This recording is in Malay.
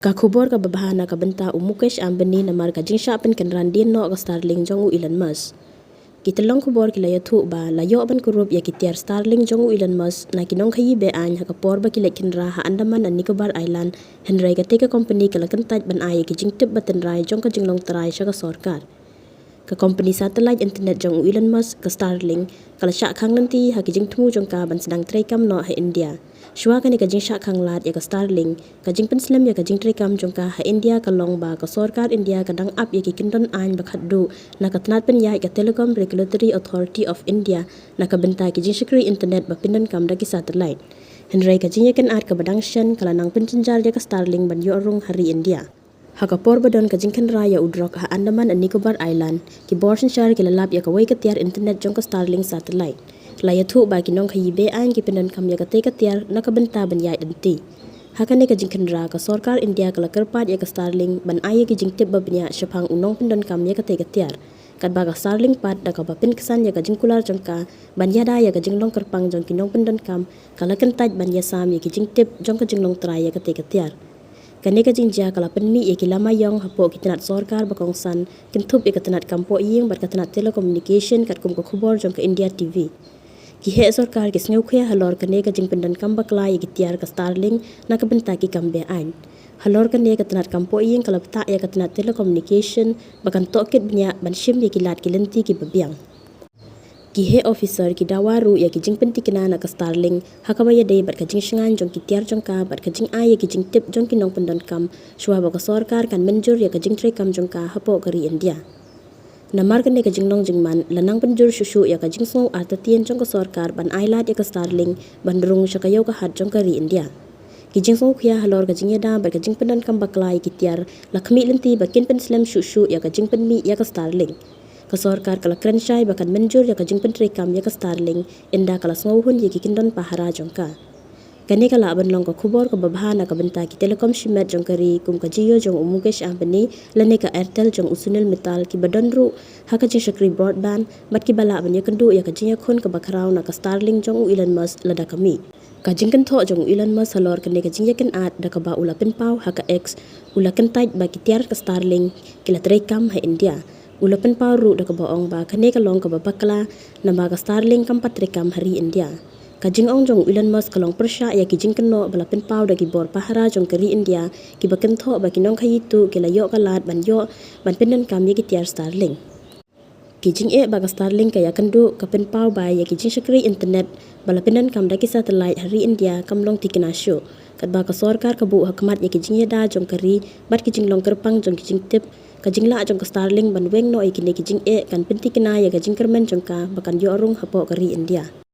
Ka khubor ka babahana ka benta Mukesh Ambani namar ka jingsha pen kenran din no ka Starlink jong Elon Musk. Kita long khubor kila yathu ba la yo ban kurup ya kitiar Starlink jong Elon Musk na kinong khayi be an ha ka por ba kila kinra ha Andaman and Nicobar Island henrai ka teka company kala kentaj ban ay ki jingtip batan rai jong ka jinglong tarai sya ka sorkar. Ka company satellite internet jong Elon Musk ka Starlink kala Shah Khanglad ti ha ki jingtmu jong ka ban sedang trekam no ha India. Shua ka ni ka jing Shah Khanglad ya ka Starlink ka jing penslam ya ka jing trekam jong ka ha India ka long ba ka sorkar India ka dang up ya ki kindon an ba khaddu na ka tnat pen ya ka Telecom Regulatory Authority of India na ka benta ki jing shikri internet ba pindan kam da ki satellite. Henrai ka jing ya kan at ka badang shen kala nang pencinjar ya ka Starlink ban yo arung hari India. Haka por badon ka jingkan raya udrok ha Andaman and Nicobar Island ki borsin shar ki lalap ya ka way ka tiar internet jong ka Starlink satellite. Laya thu ba ki nong khayibe an ki pindan kam ya ka te ka tiar na ka benta ban yai danti. Haka ne ka jingkan ra ka sorkar India ka lakarpat ya ka Starlink ban aya ki jingtip ba bnya shapang unong pindan kam ya ka te ka tiar. Kat ba ka Starlink pat da ka bapin kesan ya ka jingkular jong ka ban yada ya ka jinglong kerpang jong ki nong pindan kam kala kentaj ban ya sam ya ki jingtip jong ka jinglong trai ya ka te ka tiar. Kani ka jingja kala penmi ya ki lama yong hapo ki tenat sorkar bakong san kintup ya ka tenat kampo iyeng bat ka tenat telecommunication kat kum ka khubor jong ka India TV. Ki he sorkar ki sneu khya halor kane ka jing pendan kam bakla ya ki tiar ka Starlink na ka benta ki kambe ain. Halor kane ka tenat kampo iyeng kala pta ya ka tenat telecommunication bakan tokit bnya ban shim ya ki lat ki lenti ki babiang. Ki he officer ki dawaru ya ki jing penti kina na ka Starlink hakabaya day bat ka jing shingan jong ki tiar jong ka bat ka jing ay ya ki jing tip jong ki nong pendan kam shwa ba ka sorkar kan menjur ya ka jing tre kam jong ka hapo kari India. Namar kan ka jing nong jing man lanang penjur shushu ya ka jing snow artatien jong ka sorkar ban ailat ya ka Starlink ban durung sya ka yaw ka hat jong kari India. Ki jing snow khya halor ka jing yada bat ka jing pendan kam bakla ya ki tiar lakmi lenti bakin pen slam shushu ya ka jing penmi ya ka Starlink. Ka sorkar kala krenshai bakan menjur ya ka jing pen trekam ya ka Starlink inda kala snowhun ya ki kindon pahara jong ka. Kani kala aban long ka khubor ka babahana ka benta ki Telecom shimet jong kari kum ka Jio jong Mukesh Ambani lane ka Airtel jong Sunil Mittal ki badon ru haka jing shakri broadband bat ki bala ban ya kandu ya ka jing khon ka bakarau na ka Starlink jong Elon Musk lada kami. Ka jing kan tho jong Elon Musk halor kani ka jing yakan at da ka ba ula pen pau haka X ula kan tait ba ki tiar ka Starlink ki la trekam ha India. Ulapan paru da ka baong ba kane ka long ka babakla na ba ka Starlink kam patrekam hari India. Ka jing ong jong Elon Musk kalong persya ya ki jing kano balapen pau da ki bor pahara jong kari India ki baken tho ba ki nong khayitu ki la yo ka lat ban yo ban penden kam ya ki tiar Starlink. Ki jing e ba ka Starlink ka ya kandu ka pen pau ba ya ki jing shakri internet balapenden kam da ki satellite hari India kam long tikina show. Kat ba ka sorkar ka bu hakmat ya ki jing yada jong kari bat ki jing long kerpang jong ki jing tip ka jing la jong ka Starlink ban weng no ikine ki jing e kan penti kina ya ka jing kermen jong ka bakan yo arung hapo kari India.